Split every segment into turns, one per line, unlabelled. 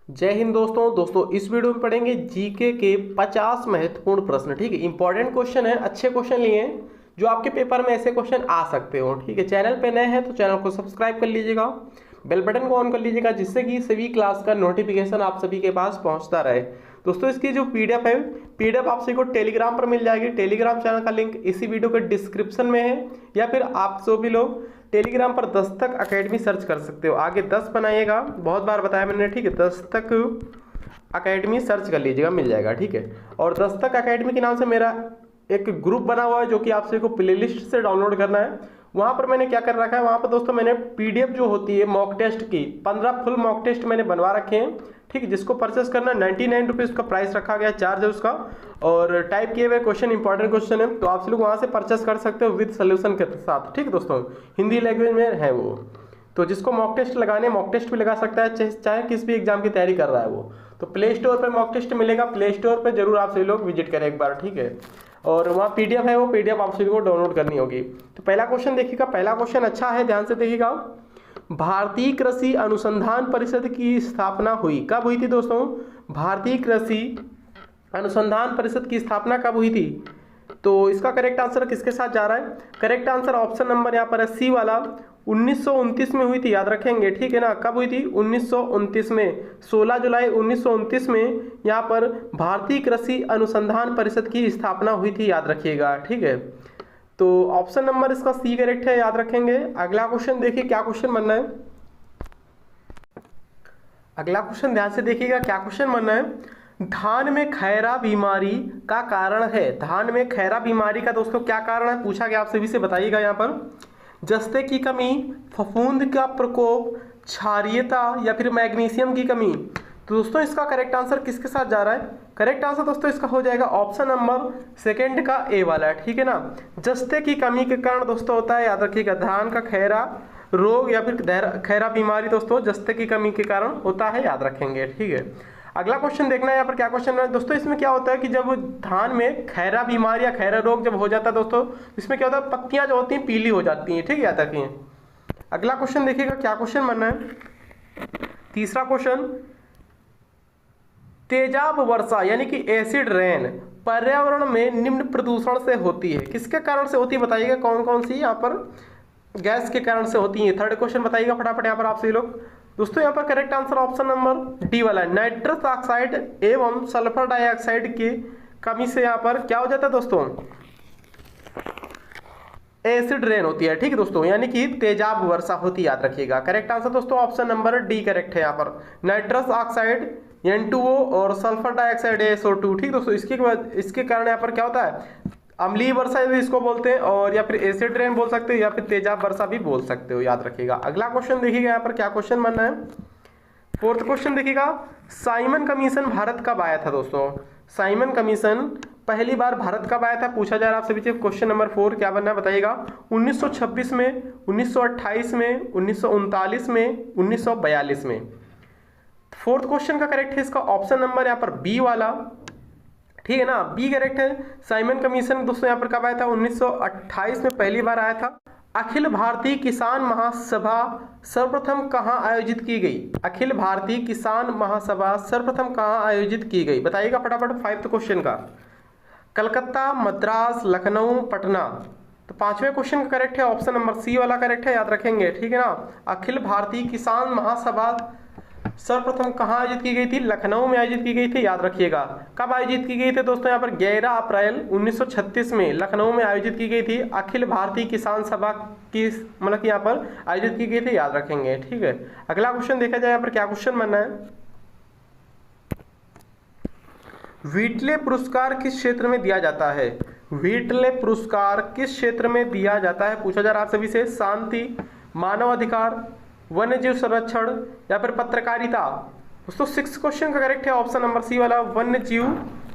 जय हिंद दोस्तों इस वीडियो में पढ़ेंगे जीके के 50 महत्वपूर्ण प्रश्न। ठीक है, इंपॉर्टेंट क्वेश्चन है, अच्छे क्वेश्चन लिए हैं जो आपके पेपर में ऐसे क्वेश्चन आ सकते हो। ठीक है, चैनल पे नए हैं तो चैनल को सब्सक्राइब कर लीजिएगा, बेल बटन को ऑन कर लीजिएगा जिससे कि सभी क्लास का नोटिफिकेशन आप सभी के पास पहुंचता रहे। दोस्तों इसकी जो पीडीएफ है, पीडीएफ आप सभी को टेलीग्राम पर मिल जाएगी। टेलीग्राम चैनल का लिंक इसी वीडियो के डिस्क्रिप्शन में है, या फिर आप सभी लोग टेलीग्राम पर दस्तक अकेडमी सर्च कर सकते हो। आगे 10 बनाइएगा, बहुत बार बताया मैंने। ठीक है, दस्तक अकेडमी सर्च कर लीजिएगा, मिल जाएगा। ठीक है, और दस्तक अकेडमी के नाम से मेरा एक ग्रुप बना हुआ है जो कि आप सभी को प्लेलिस्ट से डाउनलोड करना है। वहाँ पर मैंने क्या कर रखा है, वहाँ पर दोस्तों मैंने पीडीएफ जो होती है मॉक टेस्ट की 15 फुल मॉक टेस्ट मैंने बनवा रखे हैं। ठीक है, जिसको परचेस करना 99 रुपीज़ का प्राइस रखा गया, चार्ज है उसका, और टाइप किए हुए क्वेश्चन इंपॉर्टेंट क्वेश्चन है, तो आप लोग वहाँ से परचेस कर सकते हो विद सोल्यूशन के साथ। ठीक है दोस्तों, हिंदी लैंग्वेज में है वो, तो जिसको मॉक टेस्ट लगाने मॉक टेस्ट भी लगा सकता है, चाहे किस भी एग्जाम की तैयारी कर रहा है वो। तो प्ले स्टोर पर मॉक टेस्ट मिलेगा, प्ले स्टोर पर जरूर आप सभी लोग विजिट करें एक बार। ठीक है, और वहाँ पीडीएफ है, वो पीडीएफ आप सभी को डाउनलोड करनी होगी। तो पहला क्वेश्चन देखिएगा, पहला क्वेश्चन अच्छा है, ध्यान से देखिएगा। भारतीय कृषि अनुसंधान परिषद की स्थापना हुई, कब हुई थी दोस्तों? भारतीय कृषि अनुसंधान परिषद की स्थापना कब हुई थी? तो इसका करेक्ट आंसर किसके साथ जा रहा है? करेक्ट आंसर ऑप्शन नंबर यहाँ पर है सी वाला, 1929 में हुई थी, याद रखेंगे। ठीक है ना, कब हुई थी? 1929 में, 16 जुलाई 1929 में यहाँ पर भारतीय कृषि अनुसंधान परिषद की स्थापना हुई थी, याद रखिएगा। ठीक है, तो ऑप्शन नंबर इसका सी करेक्ट है, याद रखेंगे। अगला क्वेश्चन देखिए, क्या क्वेश्चन बनना है। अगला क्वेश्चन ध्यान से देखिएगा, क्या क्वेश्चन बनना है। धान में खैरा बीमारी का कारण है, धान में खैरा बीमारी का दोस्तों क्या कारण है पूछा गया, आप सभी से बताइएगा। यहाँ पर जस्ते की कमी, फफूंद का प्रकोप, क्षारीयता, या फिर मैग्नीशियम की कमी। तो दोस्तों इसका करेक्ट आंसर किसके साथ जा रहा है? करेक्ट आंसर दोस्तों इसका हो जाएगा ऑप्शन नंबर सेकंड का ए वाला है। ठीक है ना, जस्ते की कमी के कारण दोस्तों होता है, याद रखिएगा, धान का खैरा रोग या फिर खैरा बीमारी दोस्तों जस्ते की कमी के कारण होता है, याद रखेंगे। ठीक है, अगला क्वेश्चन देखना है यहाँ पर क्या क्वेश्चन है दोस्तों। इसमें क्या होता है कि जब धान में खैरा बीमारी या खैरा रोग जब हो जाता है दोस्तों, इसमें क्या होता है, पत्तियां जो होती हैं पीली हो जाती हैं। ठीक है, याद रखिए। अगला क्वेश्चन देखिएगा, क्या क्वेश्चन बनना है। तीसरा क्वेश्चन, तेजाब वर्षा यानी कि एसिड रेन पर्यावरण में निम्न प्रदूषण से होती है, किसके कारण से होती है बताइएगा, कौन कौन सी यहाँ पर गैस के कारण से होती है। थर्ड क्वेश्चन बताइएगा फटाफट यहाँ पर आप सभी लोग। दोस्तों यहाँ पर correct answer option number D वाला है, नाइट्रस ऑक्साइड एवं सल्फर डाइऑक्साइड की कमी से यहाँ पर क्या हो जाता है दोस्तों, एसिड रेन होती है। ठीक है दोस्तों, यानी कि तेजाब वर्षा होती है, याद रखिएगा। करेक्ट आंसर दोस्तों ऑप्शन नंबर डी करेक्ट है यहाँ पर, नाइट्रस ऑक्साइड N2O और सल्फर डाइऑक्साइड SO2। ठीक दोस्तों, इसके कारण यहाँ पर क्या होता है, अम्लीय वर्षा भी इसको बोलते हैं, और या फिर एसिड रेन बोल सकते हो, या फिर तेजाब वर्षा भी बोल सकते हो, याद रखिएगा। अगला क्वेश्चन देखिएगा यहाँ पर क्या क्वेश्चन बनना है। फोर्थ क्वेश्चन देखिएगा, साइमन कमीशन भारत कब आया था दोस्तों? साइमन कमीशन पहली बार भारत कब आया था पूछा जा रहा है आप सभी से। क्वेश्चन नंबर 4 क्या बनना है बताइएगा। 1926 में, 1928 में, 1939 में, 1942 में। फोर्थ क्वेश्चन का करेक्ट है इसका ऑप्शन नंबर यहाँ पर बी वाला। ठीक है ना, बी करेक्ट है। साइमन कमीशन दोस्तों यहाँ पर कब आया था? 1928 में पहली बार आया था। अखिल भारतीय किसान महासभा सर्वप्रथम कहाँ आयोजित की गई? अखिल भारतीय किसान महासभा सर्वप्रथम कहाँ आयोजित की गई बताइएगा फटाफट। 5th क्वेश्चन का, कलकत्ता, मद्रास, लखनऊ, पटना। तो 5वें क्वेश्चन का करेक्ट है ऑप्शन नंबर सी वाला करेक्ट है, याद रखेंगे। ठीक है ना, अखिल भारतीय किसान महासभा सर्वप्रथम कहाँ आयोजित की गई थी? लखनऊ में आयोजित की गई थी, याद रखिएगा। कब आयोजित की गई थी दोस्तों? यहाँ पर 11 अप्रैल 1936 में लखनऊ में आयोजित की गई थी। अखिल भारतीय किसान सभा की मतलब कि यहाँ पर आयोजित की गई थी, याद रखेंगे। ठीक है, अगला क्वेश्चन देखा जाए यहाँ पर क्या क्वेश्चन बनना है। व्हीटले पुरस्कार किस क्षेत्र में दिया जाता है? व्हीटले पुरस्कार किस क्षेत्र में दिया जाता है पूछा जा रहा है आप सभी से। शांति, मानव अधिकार, वन्य जीव संरक्षण, या फिर पत्रकारिता। दोस्तों 6th क्वेश्चन का करेक्ट है ऑप्शन नंबर सी वाला, वन्य जीव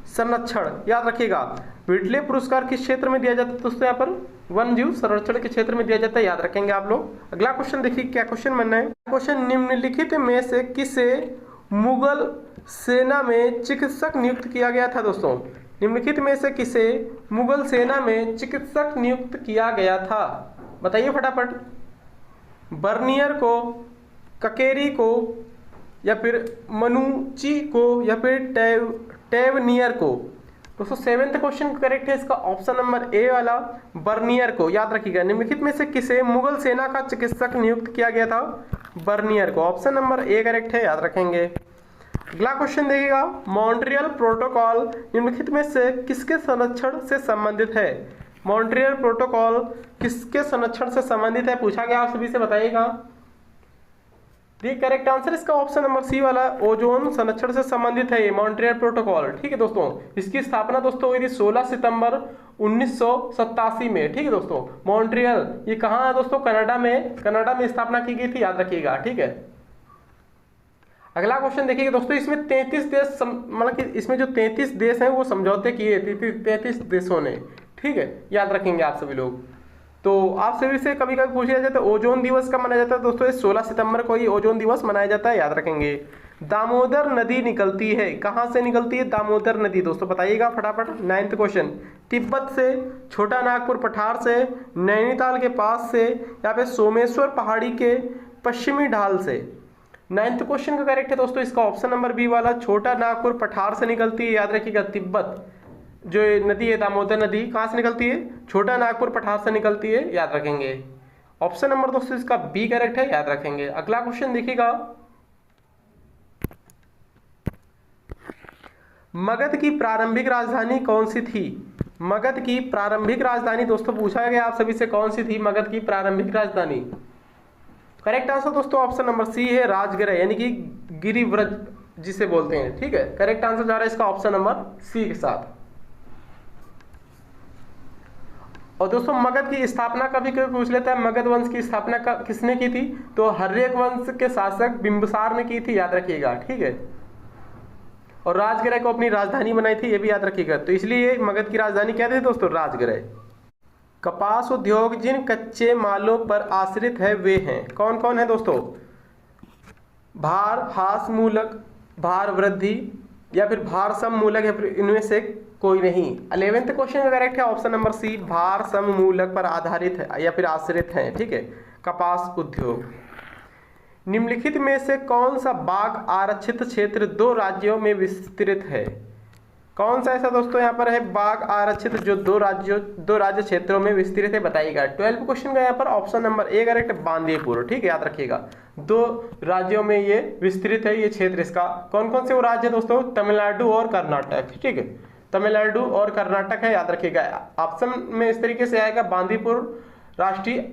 संरक्षण, याद रखिएगा। व्हीटले पुरस्कार किस क्षेत्र में दिया जाता है दोस्तों? यहाँ पर वन्य जीव संरक्षण के क्षेत्र में दिया जाता है, याद रखेंगे आप लोग। अगला क्वेश्चन देखिए क्या क्वेश्चन बनना है। क्वेश्चन, निम्नलिखित में से किसे मुगल सेना में चिकित्सक नियुक्त किया गया था दोस्तों? निम्नलिखित में से किसे मुगल सेना में चिकित्सक नियुक्त किया गया था बताइए फटाफट। बर्नियर को, ककेरी को, या फिर मनुची को या फिर टेवनियर को। दोस्तों 7th क्वेश्चन करेक्ट है इसका ऑप्शन नंबर ए वाला बर्नियर को। याद रखिएगा निम्नलिखित में से किसे मुगल सेना का चिकित्सक नियुक्त किया गया था? बर्नियर को। ऑप्शन नंबर ए करेक्ट है, याद रखेंगे। अगला क्वेश्चन देखिएगा, मॉन्ट्रियल प्रोटोकॉल निम्नलिखित में से किसके संरक्षण से संबंधित है? मॉन्ट्रियल प्रोटोकॉल किसके संरक्षण से संबंधित है पूछा गया, आप सभी से बताइएगा। दी करेक्ट आंसर इसका ऑप्शन नंबर सी वाला ओजोन संरक्षण से संबंधित है ये मॉन्ट्रियल प्रोटोकॉल। ठीक है दोस्तों, इसकी स्थापना दोस्तों हुई थी 16 सितंबर 1987 में। ठीक है दोस्तों, मॉन्ट्रियल ये कहाँ है दोस्तों? कनाडा में स्थापना की गई थी, याद रखिएगा। ठीक है, अगला क्वेश्चन देखिएगा दोस्तों, इसमें 33 देश मतलब कि इसमें जो 33 देश हैं वो समझौते किए 33 देशों ने। ठीक है, याद रखेंगे आप सभी लोग। तो आप सभी से कभी कभी पूछा जाता है ओजोन दिवस कब मनाया जाता है दोस्तों? ये 16 सितंबर को ही ओजोन दिवस मनाया जाता है, याद रखेंगे। दामोदर नदी निकलती है, कहाँ से निकलती है दामोदर नदी दोस्तों? बताइएगा फटाफट। 9th क्वेश्चन, तिब्बत से, छोटा नागपुर पठार से, नैनीताल के पास से, या फिर सोमेश्वर पहाड़ी के पश्चिमी ढाल से। 9th क्वेश्चन का करेक्ट है दोस्तों इसका ऑप्शन नंबर बी वाला छोटा नागपुर पठार से निकलती है, याद रखिएगा। तिब्बत जो नदी है दामोदर नदी कहाँ से निकलती है? छोटा नागपुर पठार से निकलती है, याद रखेंगे। ऑप्शन नंबर दोस्तों इसका बी करेक्ट है, याद रखेंगे। अगला क्वेश्चन देखिएगा, मगध की प्रारंभिक राजधानी कौन सी थी? मगध की प्रारंभिक राजधानी दोस्तों पूछा गया आप सभी से कौन सी थी मगध की प्रारंभिक राजधानी? करेक्ट आंसर दोस्तों ऑप्शन नंबर सी है, राजगृह, यानी कि गिरिव्रज जिसे बोलते हैं। ठीक है, करेक्ट आंसर जा रहा है इसका ऑप्शन नंबर सी के साथ। और दोस्तों मगध की स्थापना कभी कभी पूछ लेता है, मगध वंश की स्थापना किसने की थी? तो हर्यक वंश के शासक बिंबिसार ने की थी, याद रखिएगा। ठीक है, और राजगृह को अपनी राजधानी बनाई थी, ये भी याद रखिएगा। तो इसलिए मगध की राजधानी क्या थी दोस्तों? राजगृह। कपास उद्योग जिन कच्चे मालों पर आश्रित है वे हैं, कौन कौन है दोस्तों? भार हास मूलक, भार वृद्धि, या फिर भार सम मूलक, या फिर इनमें से कोई नहीं। 11th क्वेश्चन का करेक्ट है ऑप्शन नंबर सी, भार सम मूलक पर आधारित है या फिर आश्रित है। ठीक है, कपास उद्योग। निम्नलिखित में से कौन सा बाघ आरक्षित क्षेत्र 2 राज्यों में विस्तृत है? कौन सा ऐसा दोस्तों यहाँ पर है बाघ आरक्षित जो 2 राज्य क्षेत्रों में विस्तृत है, बताइएगा। 12th क्वेश्चन का यहाँ पर option number A correct, Bandipur. ठीक है, याद रखिएगा 2 राज्यों में ये विस्तृत है ये क्षेत्र। इसका कौन कौन से वो राज्य है दोस्तों? तमिलनाडु और कर्नाटक। ठीक है, तमिलनाडु और कर्नाटक है, याद रखिएगा। ऑप्शन में इस तरीके से आएगा, बांदीपुर राष्ट्रीय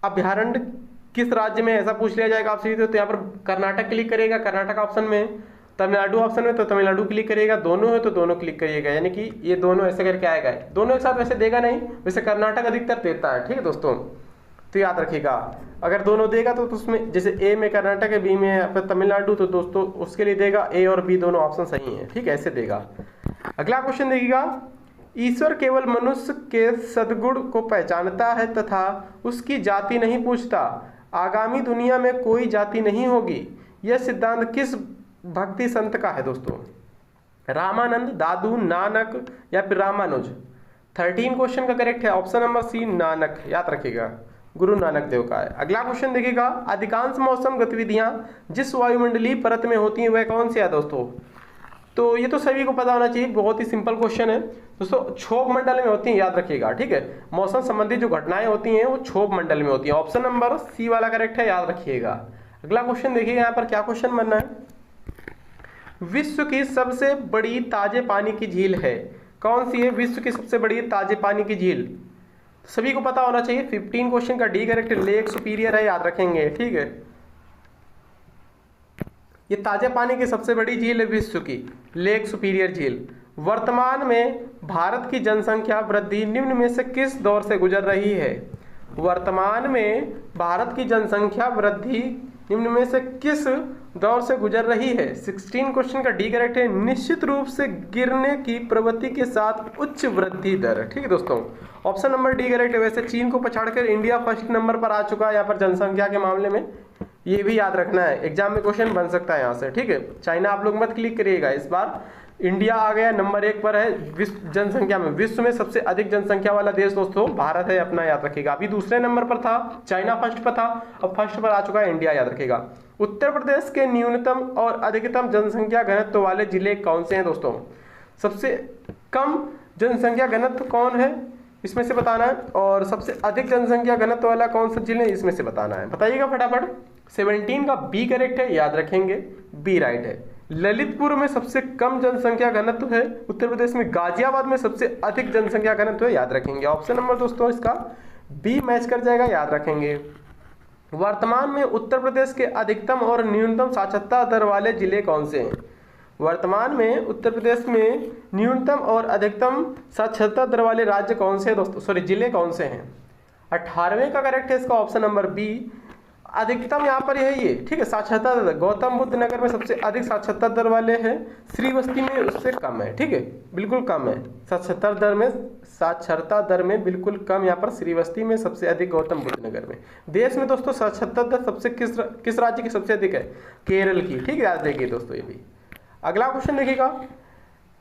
अभ्यारण्य किस राज्य में, ऐसा पूछ लिया जाएगा आपसे। तो यहाँ पर कर्नाटक क्लिक करिएगा, कर्नाटक ऑप्शन में। तमिलनाडु ऑप्शन में तो तमिलनाडु क्लिक करिएगा, दोनों है तो दोनों क्लिक करिएगा, यानी कि ये दोनों ऐसे करके आएगा। दोनों एक साथ वैसे देगा नहीं, वैसे कर्नाटक अधिकतर देता है। ठीक है दोस्तों, तो याद रखिएगा अगर दोनों देगा तो उसमें जैसे ए में कर्नाटक है, बी में तमिलनाडु, तो दोस्तों उसके लिए देगा ए और बी दोनों ऑप्शन सही है। ठीक है, ऐसे देगा। अगला क्वेश्चन देखिएगा, ईश्वर केवल मनुष्य के सद्गुण को पहचानता है तथा उसकी जाति नहीं पूछता। आगामी दुनिया में कोई जाति नहीं होगी, यह सिद्धांत किस भक्ति संत का है दोस्तों? रामानंद, दादू, नानक, या फिर रामानुज। 13 क्वेश्चन का करेक्ट है ऑप्शन नंबर सी, नानक, याद रखिएगा, गुरु नानक देव का है। अगला क्वेश्चन देखिएगा, अधिकांश मौसम गतिविधियां जिस वायुमंडलीय परत में होती हैं वह कौन सी है दोस्तों? तो ये तो सभी को पता होना चाहिए, बहुत ही सिंपल क्वेश्चन है दोस्तों, क्षोभ मंडल में होती हैं, याद रखिएगा। ठीक है, मौसम संबंधी जो घटनाएं होती हैं वो क्षोभ मंडल में होती हैं। ऑप्शन नंबर सी वाला करेक्ट है, याद रखिएगा। अगला क्वेश्चन देखिएगा, यहाँ पर क्या क्वेश्चन बनना है, विश्व की सबसे बड़ी ताजे पानी की झील है, कौन सी है विश्व की सबसे बड़ी ताजे पानी की झील? सभी को पता होना चाहिए। 15 क्वेश्चन का डी करेक्ट लेक सुपीरियर है, याद रखेंगे। ठीक है, ये ताजे पानी की सबसे बड़ी झील है विश्व की, लेक सुपीरियर झील। वर्तमान में भारत की जनसंख्या वृद्धि निम्न में से किस दौर से गुजर रही है? वर्तमान में भारत की जनसंख्या वृद्धि निम्न में से किस दौर से गुजर रही है? 16 क्वेश्चन का डी करेक्ट है, निश्चित रूप से गिरने की प्रवृत्ति के साथ उच्च वृद्धि दर। ठीक है दोस्तों, ऑप्शन नंबर डी करेक्ट है। वैसे चीन को पछाड़कर इंडिया फर्स्ट नंबर पर आ चुका है यहाँ पर जनसंख्या के मामले में, ये भी याद रखना है, एग्जाम में क्वेश्चन बन सकता है यहाँ से। ठीक है, चाइना आप लोग मत क्लिक करिएगा, इस बार इंडिया आ गया नंबर 1 पर है विश्व जनसंख्या में। विश्व में सबसे अधिक जनसंख्या वाला देश दोस्तों भारत है अपना, याद रखिएगा। अभी दूसरे नंबर पर था, चाइना फर्स्ट पर था, अब फर्स्ट पर आ चुका है इंडिया, याद रखिएगा। उत्तर प्रदेश के न्यूनतम और अधिकतम जनसंख्या घनत्व वाले जिले कौन से हैं दोस्तों? सबसे कम जनसंख्या घनत्व कौन है इसमें से बताना है, और सबसे अधिक जनसंख्या घनत्व वाला कौन सा जिले इसमें से बताना है। बताइएगा फटाफट। 17 का बी करेक्ट है, याद रखेंगे, बी राइट है। ललितपुर में सबसे कम जनसंख्या घनत्व है उत्तर प्रदेश में। गाजियाबाद में सबसे अधिक जनसंख्या घनत्व है, याद रखेंगे। ऑप्शन नंबर दोस्तों इसका बी मैच कर जाएगा, याद रखेंगे। वर्तमान में उत्तर प्रदेश के अधिकतम और न्यूनतम साक्षरता दर वाले जिले कौन से हैं? वर्तमान में उत्तर प्रदेश में न्यूनतम और अधिकतम साक्षरता दर वाले राज्य कौन से हैं दोस्तों, सॉरी जिले कौन से हैं? 18वें का करेक्ट है इसका ऑप्शन नंबर बी। अधिकतम यहाँ पर यही है, ठीक है। साक्षरता दर गौतम बुद्ध नगर में सबसे अधिक साक्षरता दर वाले हैं, श्रीवस्ती में उससे कम है, ठीक है, बिल्कुल कम है। साक्षरता दर में बिल्कुल कम यहाँ पर श्रीवस्ती में, सबसे अधिक गौतम बुद्ध नगर में। देश में दोस्तों साक्षरता दर सबसे किस राज्य की सबसे अधिक है? केरल की, ठीक है, याद रखिए दोस्तों ये भी। अगला क्वेश्चन देखिएगा,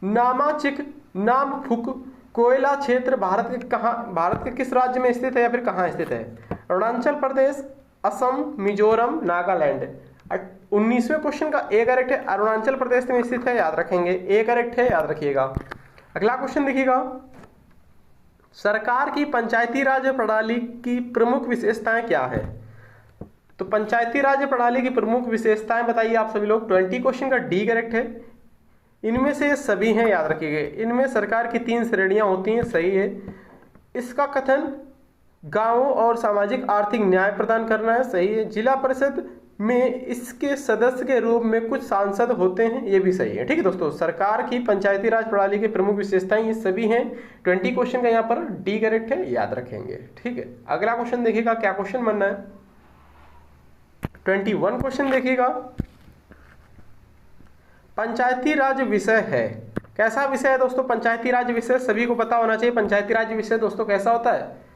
नामाचिक नामफुक कोयला क्षेत्र भारत के किस राज्य में स्थित है या फिर कहाँ स्थित है? अरुणाचल प्रदेश, असम, मिजोरम, नागालैंड। 19वें क्वेश्चन का ए करेक्ट है, अरुणाचल प्रदेश में स्थित है, याद रखेंगे, ए करेक्ट है, याद रखिएगा। अगला क्वेश्चन देखिएगा, सरकार की पंचायती राज प्रणाली की प्रमुख विशेषताएं क्या है? तो पंचायती राज प्रणाली की प्रमुख विशेषताएं बताइए आप सभी लोग। 20 क्वेश्चन का डी करेक्ट है। इनमें से सभी हैं, याद रखिएगा। इनमें सरकार की 3 श्रेणियां होती हैं, सही है। इसका कथन गांवों और सामाजिक आर्थिक न्याय प्रदान करना है, सही है। जिला परिषद में इसके सदस्य के रूप में कुछ सांसद होते हैं, ये भी सही है, ठीक है दोस्तों। सरकार की पंचायती राज प्रणाली की प्रमुख विशेषताएं ये सभी हैं। 20 क्वेश्चन का यहाँ पर डी करेक्ट है, याद रखेंगे, ठीक है। अगला क्वेश्चन देखिएगा, क्या क्वेश्चन बनना है? 21 क्वेश्चन देखिएगा, पंचायती राज विषय है। कैसा विषय है दोस्तों? पंचायती राज विषय सभी को पता होना चाहिए। पंचायती राज विषय दोस्तों कैसा होता है?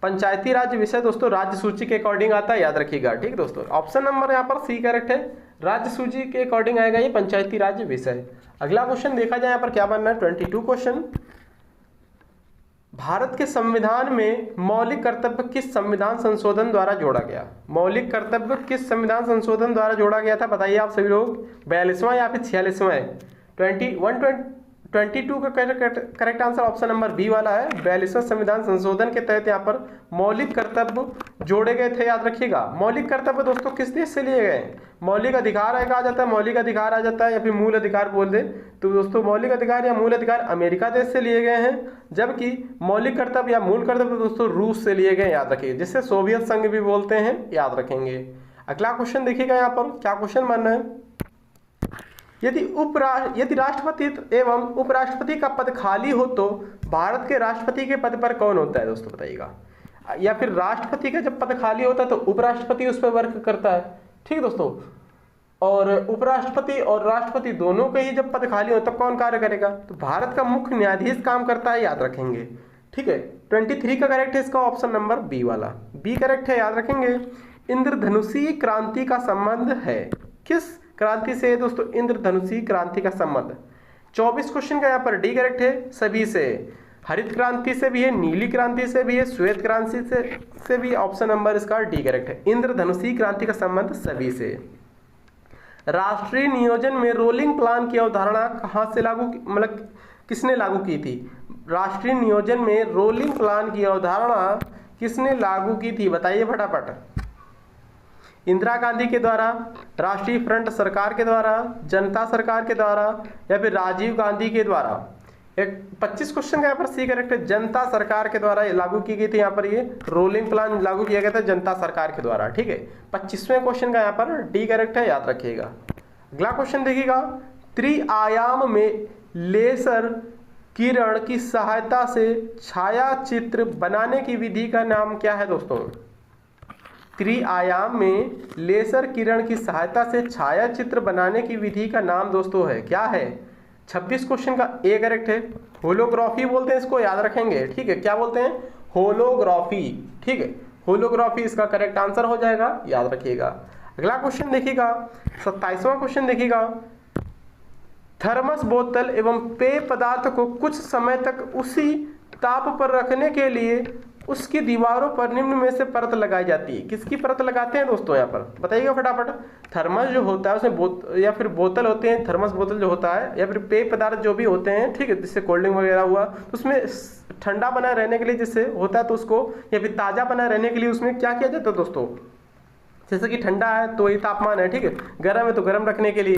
पंचायती राज विषय दोस्तों राज्य सूची के अकॉर्डिंग आता है, याद रखिएगा, ठीक दोस्तों। ऑप्शन नंबर यहाँ पर सी करेक्ट है, राज्य सूची के अकॉर्डिंग आएगा ये पंचायती राज विषय। अगला क्वेश्चन देखा जाए यहाँ पर क्या बनना है? 22 क्वेश्चन, भारत के संविधान में मौलिक कर्तव्य किस संविधान संशोधन द्वारा जोड़ा गया? मौलिक कर्तव्य किस संविधान संशोधन द्वारा जोड़ा गया था? बताइए आप सभी लोग। 42वां या फिर 46वां है? 22 का correct answer option number B वाला है। 42वां संविधान संशोधन के तहत यहाँ पर मौलिक कर्तव्य जोड़े गए थे, याद रखिएगा। मौलिक कर्तव्य दोस्तों किस देश से लिए गए? मौलिक अधिकार एक आ जाता है, मौलिक अधिकार आ जाता है, या फिर मूल अधिकार बोल दे तो दोस्तों मौलिक अधिकार या मूल अधिकार अमेरिका देश से लिए गए हैं, जबकि मौलिक कर्तव्य या मूल कर्तव्य दोस्तों रूस से लिए गए, याद रखिए, जिससे सोवियत संघ भी बोलते हैं, याद रखेंगे। अगला क्वेश्चन देखिएगा यहाँ पर क्या क्वेश्चन बनना है? यदि राष्ट्रपति एवं उपराष्ट्रपति का पद खाली हो तो भारत के राष्ट्रपति के पद पर कौन होता है दोस्तों, बताइएगा। या फिर राष्ट्रपति का जब पद खाली होता है तो उपराष्ट्रपति उस पर वर्क करता है, ठीक है दोस्तों। और उपराष्ट्रपति और राष्ट्रपति दोनों के ही जब पद खाली हो तब कौन कार्य करेगा? तो भारत का मुख्य न्यायाधीश काम करता है, याद रखेंगे, ठीक है। 23 का करेक्ट है इसका ऑप्शन नंबर बी वाला, बी करेक्ट है, याद रखेंगे। इंद्रधनुषी क्रांति का संबंध है किस क्रांति से दोस्तों? इंद्रधनुषी क्रांति का संबंध 24 क्वेश्चन का यहाँ पर डी करेक्ट है, सभी से। हरित क्रांति से भी है, नीली क्रांति से भी है, श्वेत क्रांति से भी। ऑप्शन नंबर इसका डी करेक्ट है। इंद्रधनुषी क्रांति का संबंध सभी से। राष्ट्रीय नियोजन में रोलिंग प्लान की अवधारणा कहाँ से मतलब किसने लागू की थी? राष्ट्रीय नियोजन में रोलिंग प्लान की अवधारणा किसने लागू की थी? बताइए फटाफट। इंदिरा गांधी के द्वारा, राष्ट्रीय फ्रंट सरकार के द्वारा, जनता सरकार के द्वारा, या फिर राजीव गांधी के द्वारा? 25 क्वेश्चन का यहाँ पर सी करेक्ट है, जनता सरकार के द्वारा लागू की गई थी। यहाँ पर ये रोलिंग प्लान लागू किया गया था जनता सरकार के द्वारा, ठीक है। 25वें क्वेश्चन का यहाँ पर डी करेक्ट है, याद रखिएगा। अगला क्वेश्चन देखिएगा, त्रिआयाम में लेजर किरण की सहायता से छाया चित्र बनाने की विधि का नाम क्या है दोस्तों? त्रिआयाम में लेजर किरण की सहायता से छाया चित्र बनाने की विधि का नाम दोस्तों है, क्या है? 26 क्वेश्चन का ए करेक्ट है, होलोग्राफी बोलते हैं इसको, याद रखेंगे, ठीक है। क्या बोलते हैं? होलोग्राफी, ठीक है, होलोग्राफी इसका करेक्ट आंसर हो जाएगा, याद रखिएगा। अगला क्वेश्चन देखिएगा, 27वां क्वेश्चन देखिएगा, थर्मस बोतल एवं पेय पदार्थ को कुछ समय तक उसी ताप पर रखने के लिए उसकी दीवारों पर निम्न में से परत लगाई जाती है। किसकी परत लगाते हैं दोस्तों यहाँ पर बताइएगा फटाफट। थर्मस जो होता है उसमें या फिर बोतल होते हैं, थर्मस बोतल जो होता है, या फिर पेय पदार्थ जो भी होते हैं, ठीक है, जिससे कोल्ड ड्रिंक वगैरह हुआ, तो उसमें ठंडा बना रहने के लिए जिससे होता है तो उसको, या फिर ताज़ा बना रहने के लिए उसमें क्या किया जाता है दोस्तों, जैसे कि ठंडा है तो ये तापमान है, ठीक है, गर्म है तो गर्म रखने के लिए,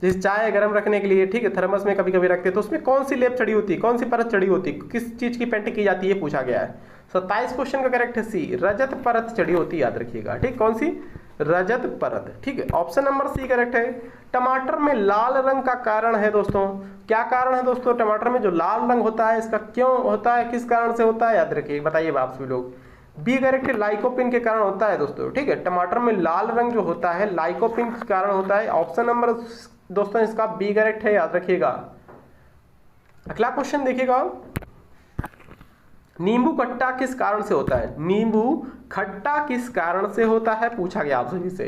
जैसे चाय है गर्म रखने के लिए, ठीक है, थर्मस में कभी कभी रखते हैं, तो उसमें कौन सी लेप चढ़ी होती है, कौन सी परत चढ़ी होती है, किस चीज़ की पेंटिंग की जाती है, पूछा गया है। 27 क्वेश्चन का करेक्ट है सी, रजत परत चढ़ी होती है, याद रखिएगा, ठीक, कौन सी, रजत परत, ठीक है, ऑप्शन नंबर सी करेक्ट है। टमाटर में लाल रंग का कारण है दोस्तों, क्या कारण है दोस्तों, टमाटर में जो लाल रंग होता है इसका क्यों होता है, किस कारण से होता है, याद रखिए, बताइए आप सभी लोग। बी करेक्ट है, लाइकोपिन के कारण होता है दोस्तों, ठीक है, टमाटर में लाल रंग जो होता है लाइकोपिन के कारण होता है। ऑप्शन नंबर दोस्तों इसका बी करेक्ट है, याद रखिएगा। अगला क्वेश्चन देखिएगा, नींबू खट्टा किस कारण से होता है, नींबू खट्टा किस कारण से होता है, पूछा गया आप सभी से।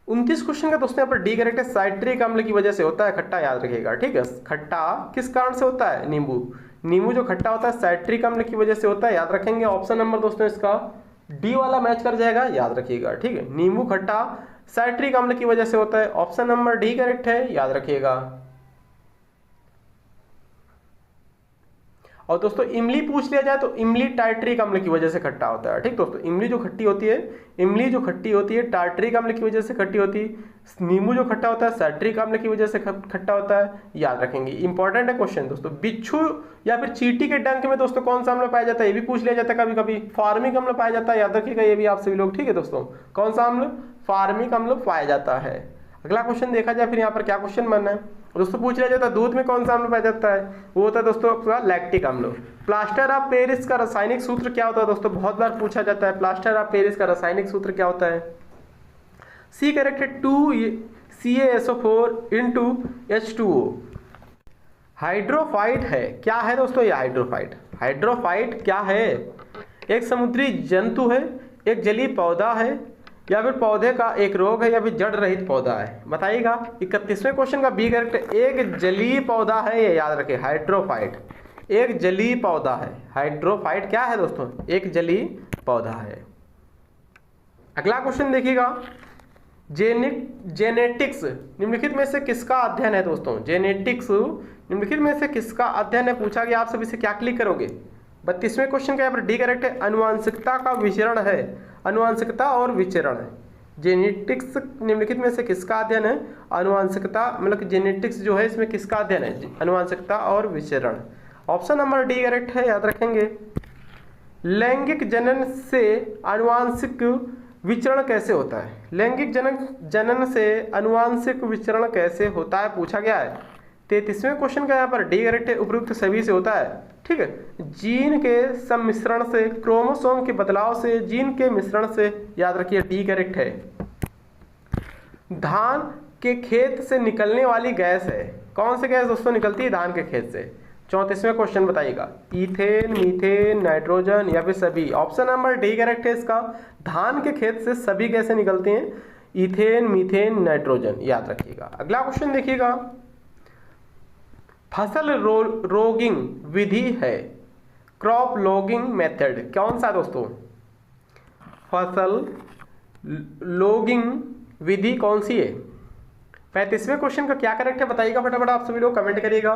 29 क्वेश्चन का दोस्तों यहाँ पर डी करेक्ट है, साइट्रिक अम्ल की वजह से होता है खट्टा, याद रखिएगा, ठीक है, खट्टा किस कारण से होता है, नींबू जो खट्टा होता है साइट्रिक अम्ल की वजह से होता है, याद रखेंगे। ऑप्शन नंबर दोस्तों इसका डी वाला मैच कर जाएगा, याद रखिएगा, ठीक है, नींबू खट्टा साइट्रिक अम्ल की वजह से होता है, ऑप्शन नंबर डी करेक्ट है, याद रखिएगा। और दोस्तों इमली पूछ लिया जाए तो इमली टार्टरिक अम्ल की वजह से खट्टा होता है, ठीक दोस्तों, इमली जो खट्टी होती है टार्टरिक अम्ल की वजह से खट्टी होती है। नींबू जो खट्टा होता है साइट्रिक अम्ल की वजह से खट्टा होता है, याद रखेंगे, इंपॉर्टेंट है क्वेश्चन दोस्तों। बिच्छू या फिर चींटी के डंक में दोस्तों कौन सा अम्ल पाया जाता है, ये भी पूछ लिया जाता है कभी कभी, फार्मिक अम्ल पाया जाता है, याद रखिएगा ये भी आप सभी लोग, ठीक है दोस्तों, कौन सा अम्ल, फार्मिक अम्ल पाया जाता है। अगला क्वेश्चन देखा जाए फिर यहाँ पर क्या क्वेश्चन बनना है दोस्तों, पूछ लिया जाता है दूध में कौन सा अम्ल पाया जाता है, वो होता है दोस्तों आपका लैक्टिक अम्ल। प्लास्टर ऑफ पेरिस का रासायनिक सूत्र क्या होता है दोस्तों, बहुत बार पूछा जाता है, प्लास्टर ऑफ पेरिस का रासायनिक सूत्र क्या होता है, सी करेक्ट है, 2CaSO4 into H2O। हाइड्रोफाइट है, क्या है दोस्तों ये हाइड्रोफाइट क्या है, एक समुद्री जंतु है, एक जलीय पौधा है, या फिर पौधे का एक रोग है, या फिर जड़ रहित पौधा है, बताइएगा। 31वें क्वेश्चन का बी करेक्ट है, एक जलीय पौधा है, ये याद रखें, हाइड्रोफाइट एक जलीय पौधा है, हाइड्रोफाइट क्या है दोस्तों, एक जलीय पौधा है। अगला क्वेश्चन देखिएगा, जेनेटिक्स निम्नलिखित में से किसका अध्ययन है दोस्तों, जेनेटिक्स निम्नलिखित में से किसका अध्ययन है, पूछा गया, आप सभी से क्या क्लिक करोगे। 32वें क्वेश्चन का यहाँ पर डी करेक्ट है, अनुवांशिकता का विचरण है, अनुवांशिकता और विचरण है। जेनेटिक्स निम्नलिखित में से किसका अध्ययन है, अनुवांशिकता, मतलब जेनेटिक्स जो है इसमें किसका अध्ययन है, अनुवांशिकता और विचरण। ऑप्शन नंबर डी करेक्ट है, याद रखेंगे। लैंगिक जनन से अनुवांशिक विचरण कैसे होता है, लैंगिक जनन से अनुवांशिक विचरण कैसे होता है, पूछा गया है। 33वें क्वेश्चन का यहाँ पर डी करेक्ट है, उपयुक्त सभी से होता है, ठीक है, जीन के सम्मिश्रण से, क्रोमोसोम के बदलाव से, जीन के मिश्रण से, याद रखिए डी करेक्ट है। धान के खेत से निकलने वाली गैस है, कौन सी गैस दोस्तों निकलती है धान के खेत से, 34वें क्वेश्चन बताइएगा, ईथेन, मीथेन, नाइट्रोजन या फिर सभी। ऑप्शन नंबर डी करेक्ट है इसका, धान के खेत से सभी गैसें निकलती हैं, ईथेन, मीथेन, नाइट्रोजन, याद रखिएगा। अगला क्वेश्चन देखिएगा, फसल रोगिंग विधि है, क्रॉप लॉगिंग मेथड कौन सा दोस्तों, फसल लॉगिंग विधि कौन सी है। 35वें क्वेश्चन का क्या करेक्ट है बताइएगा फटाफट, आप सभी लोग कमेंट करिएगा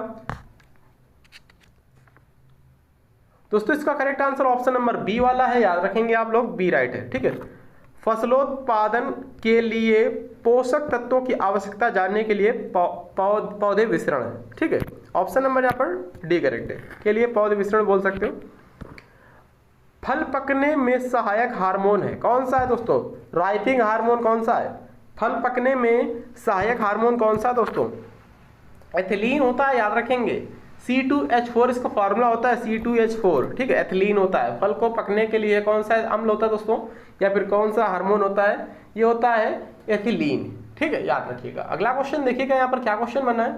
दोस्तों। इसका correct answer option number B वाला है, याद रखेंगे आप लोग, बी राइट है, ठीक है। फसलोत्पादन के लिए पोषक तत्वों की आवश्यकता जानने के लिए पौधे विसरण है, ठीक है, ऑप्शन नंबर यहाँ पर डी करेक्ट है, के लिए पौधे विसरण बोल सकते हो। फल पकने में सहायक हार्मोन है, कौन सा है दोस्तों, राइपिंग हार्मोन कौन सा है, फल पकने में सहायक हार्मोन कौन सा दोस्तों, एथिलीन होता है, याद रखेंगे। C2H4 इसका फॉर्मूला होता है C2H4, ठीक है, एथिलीन होता है। फल को पकने के लिए कौन सा अम्ल होता है दोस्तों, या फिर कौन सा हार्मोन होता है, ये होता है एथिलीन, ठीक है, याद रखिएगा। अगला क्वेश्चन देखिएगा, यहाँ पर क्या क्वेश्चन बना है,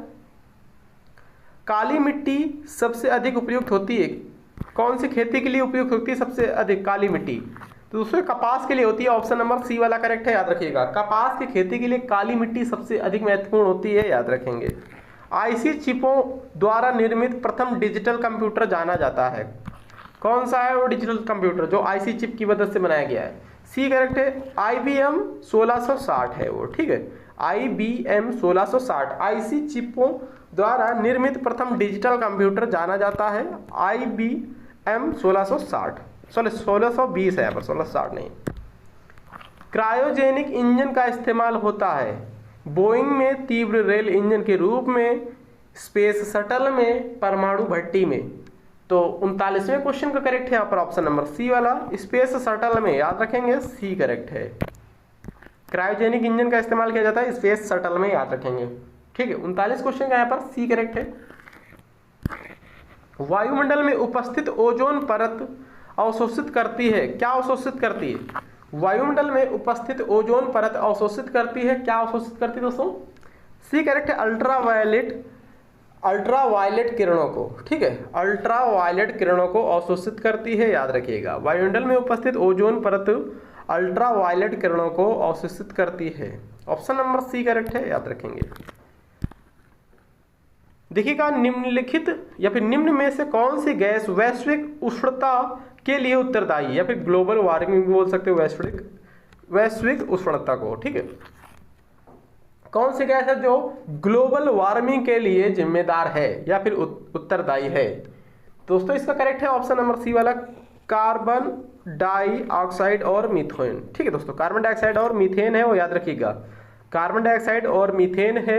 काली मिट्टी सबसे अधिक उपयुक्त होती है, कौन सी खेती के लिए उपयुक्त होती है सबसे अधिक काली मिट्टी, तो दूसरे कपास के लिए होती है, ऑप्शन नंबर सी वाला करेक्ट है, याद रखिएगा। कपास की खेती के लिए काली मिट्टी सबसे अधिक महत्वपूर्ण होती है, याद रखेंगे। आईसी चिपों द्वारा निर्मित प्रथम डिजिटल कंप्यूटर जाना जाता है, कौन सा है वो डिजिटल कंप्यूटर जो आईसी चिप की मदद से बनाया गया है? सी करेक्ट है, IBM 1660 है वो, ठीक है। IBM 1660 आईसी चिपों द्वारा निर्मित प्रथम डिजिटल कंप्यूटर जाना जाता है IBM 1660, सॉरी 1620 है यहाँ पर, 1660 नहीं। क्रायोजेनिक इंजन का इस्तेमाल होता है बोइंग में तीव्र रेल इंजन के रूप में, स्पेस शटल में, परमाणु भट्टी में। तो 39वें क्वेश्चन का करेक्ट है यहाँ पर ऑप्शन नंबर सी वाला, स्पेस शटल में, याद रखेंगे सी करेक्ट है। क्रायोजेनिक इंजन का इस्तेमाल किया जाता है स्पेस शटल में, याद रखेंगे, ठीक है। 39 क्वेश्चन का यहाँ पर सी करेक्ट है। वायुमंडल में उपस्थित ओजोन परत अवशोषित करती है, क्या अवशोषित करती है? वायुमंडल में उपस्थित ओजोन परत अवशोषित करती है, क्या अवशोषित करती है दोस्तों? सी करेक्ट है, अल्ट्रावायलेट किरणों को, ठीक है, अल्ट्रावायलेट किरणों को अवशोषित करती है, याद रखिएगा। वायुमंडल में उपस्थित ओजोन परत अल्ट्रावायलेट किरणों को अवशोषित करती है, ऑप्शन नंबर सी करेक्ट है, याद रखेंगे। देखिएगा, निम्नलिखित या फिर निम्न में से कौन सी गैस वैश्विक उष्णता के लिए उत्तरदायी, या फिर ग्लोबल वार्मिंग भी बोल सकते हो वैश्विक उष्णता को, ठीक है। कौन सी गैस है जो ग्लोबल वार्मिंग के लिए जिम्मेदार है या फिर उत्तरदायी है? दोस्तों इसका करेक्ट है ऑप्शन नंबर सी वाला, कार्बन डाइऑक्साइड और मीथेन, ठीक है दोस्तों। कार्बन डाइऑक्साइड और मीथेन है वो, याद रखिएगा, कार्बन डाइऑक्साइड और मीथेन है,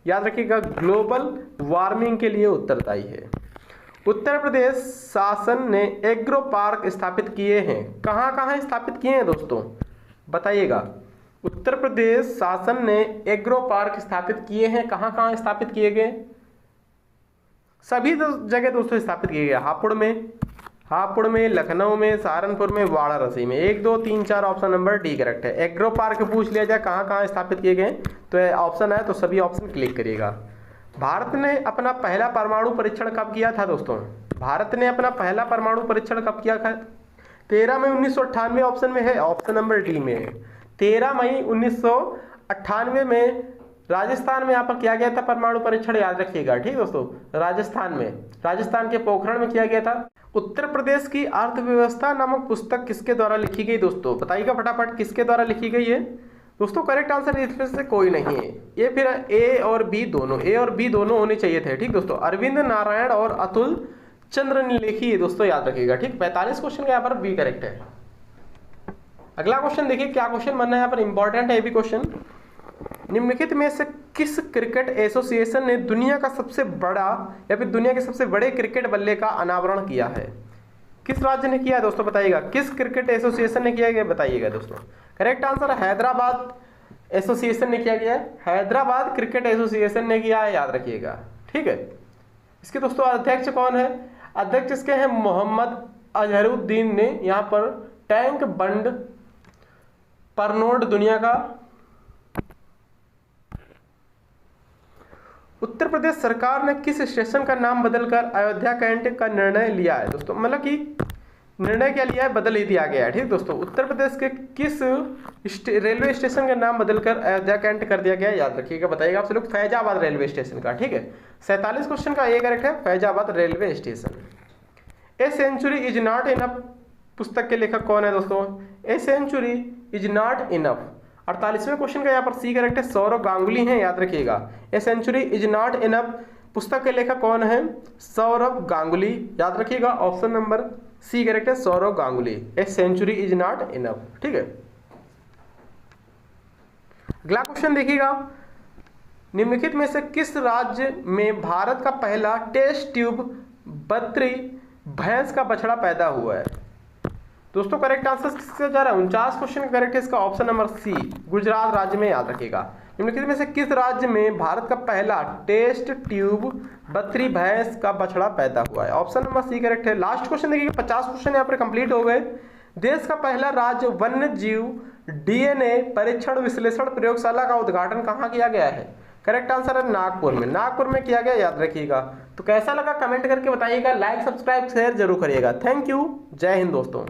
याद रखिएगा, ग्लोबल वार्मिंग के लिए उत्तरदायी है। उत्तर प्रदेश शासन ने एग्रो पार्क स्थापित किए हैं, कहाँ कहाँ स्थापित किए हैं दोस्तों, बताइएगा। उत्तर प्रदेश शासन ने एग्रो पार्क स्थापित किए हैं, कहाँ कहाँ स्थापित किए गए? सभी जगह दोस्तों स्थापित किए गए, हापुड़ में, लखनऊ में, सहारनपुर में, वाराणसी में। 1 2 3 4 ऑप्शन नंबर डी करेक्ट है। एग्रो पार्क पूछ लिया जाए कहाँ कहाँ स्थापित किए गए, तो ऑप्शन है तो सभी ऑप्शन क्लिक करिएगा। भारत ने अपना पहला परमाणु परीक्षण कब किया था दोस्तों? भारत ने अपना पहला परमाणु परीक्षण कब किया था? 13 मई 1998 ऑप्शन में है, ऑप्शन नंबर डी में है। 13 मई 1998 में राजस्थान में यहाँ पर किया गया था परमाणु परीक्षण, याद रखिएगा, ठीक दोस्तों। राजस्थान के पोखरण में किया गया था। उत्तर प्रदेश की अर्थव्यवस्था नामक पुस्तक किसके द्वारा लिखी गई दोस्तों, बताइएगा फटाफट, किसके द्वारा लिखी गई है दोस्तों? करेक्ट आंसर इसमें से कोई नहीं है, ये फिर ए और बी दोनों होने चाहिए थे, ठीक दोस्तों। अरविंद नारायण और अतुल चंद्र ने लिखी है दोस्तों, याद रखिएगा, ठीक। 45 क्वेश्चन का यहाँ पर बी करेक्ट है। अगला क्वेश्चन देखिए क्या क्वेश्चन बनना है यहाँ पर, इंपॉर्टेंट है ये भी क्वेश्चन। निम्नलिखित में से किस क्रिकेट एसोसिएशन ने दुनिया का सबसे बड़ा या फिर दुनिया के सबसे बड़े क्रिकेट बल्ले का अनावरण किया है? किस राज्य ने किया है दोस्तों, बताइएगा। किस क्रिकेट एसोसिएशन ने किया है, बताइएगा दोस्तों। करेक्ट आंसर हैदराबाद एसोसिएशन ने किया गया है, हैदराबाद क्रिकेट एसोसिएशन ने किया है, याद रखिएगा, ठीक है। इसके दोस्तों अध्यक्ष कौन है? अध्यक्ष इसके हैं मोहम्मद अजहरुद्दीन ने। यहाँ पर टैंक बंड परनोड दुनिया का। उत्तर प्रदेश सरकार ने किस स्टेशन का नाम बदलकर अयोध्या कैंट का निर्णय लिया है दोस्तों? मतलब कि निर्णय क्या लिया है, बदल ही दिया गया है, ठीक दोस्तों। उत्तर प्रदेश के किस रेलवे स्टेशन का नाम बदलकर अयोध्या कैंट कर दिया गया है, याद रखिएगा, बताइएगा आप लोग। फैजाबाद रेलवे स्टेशन का, ठीक है। 47 क्वेश्चन का ये करेक्ट है, Faizabad railway station. A century is not enough पुस्तक के लेखक कौन है दोस्तों? A century is not enough. 48वें क्वेश्चन का यहाँ पर सी करेक्ट है, सौरव गांगुली हैं, याद रखिएगा। A century is not enough पुस्तक के लेखक कौन है? सौरव गांगुली, याद रखिएगा, ऑप्शन नंबर सी करेक्ट है, Sourav Ganguly. A century is not enough, ठीक है। अगला क्वेश्चन देखिएगा, निम्नलिखित में से किस राज्य में भारत का पहला टेस्ट ट्यूब बत्री भैंस का बछड़ा पैदा हुआ है दोस्तों? करेक्ट आंसर किसका जा रहा है? 49 क्वेश्चन करेक्ट है इसका, ऑप्शन नंबर सी, गुजरात राज्य में, याद रखिएगा। निम्नलिखित में से किस राज्य में भारत का पहला टेस्ट ट्यूब बत्री भैंस का बछड़ा पैदा हुआ है? ऑप्शन नंबर सी करेक्ट है। लास्ट क्वेश्चन देखिए, 50 क्वेश्चन यहाँ पर कंप्लीट हो गए। देश का पहला राज्य वन्य जीव डीएनए परीक्षण विश्लेषण प्रयोगशाला का उद्घाटन कहाँ किया गया है? करेक्ट आंसर है नागपुर में, नागपुर में किया गया, याद रखिएगा। तो कैसा लगा कमेंट करके बताइएगा, लाइक सब्सक्राइब शेयर जरूर करिएगा। थैंक यू, जय हिंद दोस्तों।